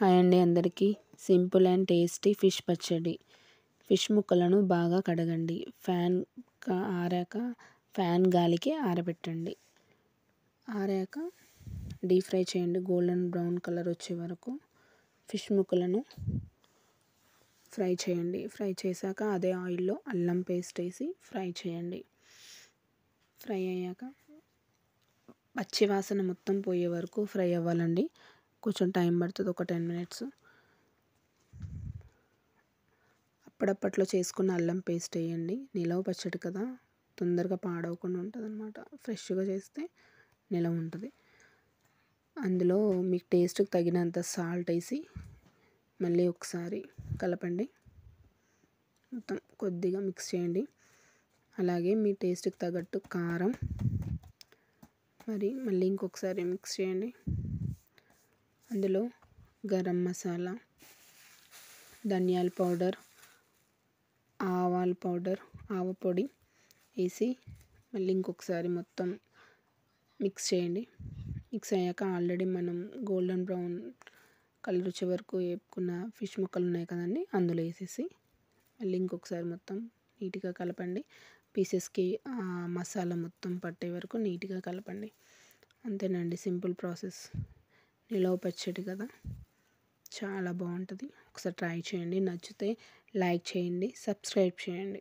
Hi అండి అందరికీ. Simple and tasty fish పచ్చడి. ఫిష్ ముక్కలను బాగా కడగండి. ఆరాక ఫ్యాన్ గాలికి ఆరబెట్టండి. ఆరాక డీప్ ఫ్రై చేయండి. గోల్డెన్ బ్రౌన్ కలర్ వచ్చే వరకు ఫిష్ ముక్కలను ఫ్రై చేయండి. ఫ్రై చేశాక అదే ఆయిల్లో అల్లం పేస్ట్ వేసి ఫ్రై చేయండి. ఫ్రై అయ్యాక పచ్చి వాసన మొత్తం పోయే వరకు ఫ్రై అవ్వాలండి. కొంచెం టైం పడుతుంది, ఒక 10 మినిట్స్. అప్పుడప్పట్లో చేసుకున్న అల్లం పేస్ట్ వేయండి. నిలవ పచ్చడి కదా, తొందరగా పాడవకుండా ఉంటుంది అన్నమాట. ఫ్రెష్గా చేస్తే నిలవ ఉంటుంది. అందులో మీకు టేస్ట్కి తగినంత సాల్ట్ వేసి మళ్ళీ ఒకసారి కలపండి. మొత్తం కొద్దిగా మిక్స్ చేయండి. అలాగే మీ టేస్ట్కి తగ్గట్టు కారం, మళ్ళీ ఇంకొకసారి మిక్స్ చేయండి. అందులో గరం మసాలా, ధనియాల పౌడర్, ఆవాల పౌడర్, ఆవ పొడి వేసి మళ్ళీ ఇంకొకసారి మొత్తం మిక్స్ చేయండి. మిక్స్ అయ్యాక ఆల్రెడీ మనం గోల్డెన్ బ్రౌన్ కలర్ వచ్చే వరకు వేపుకున్న ఫిష్ ముక్కలు ఉన్నాయి కదండి, అందులో వేసేసి మళ్ళీ ఇంకొకసారి మొత్తం నీట్గా కలపండి. పీసెస్కి మసాలా మొత్తం పట్టే వరకు నీట్గా కలపండి. అంతేనండి, సింపుల్ ప్రాసెస్. నిలవ పచ్చడి కదా, చాలా బాగుంటుంది. ఒకసారి ట్రై చేయండి. నచ్చితే లైక్ చేయండి, సబ్స్క్రైబ్ చేయండి.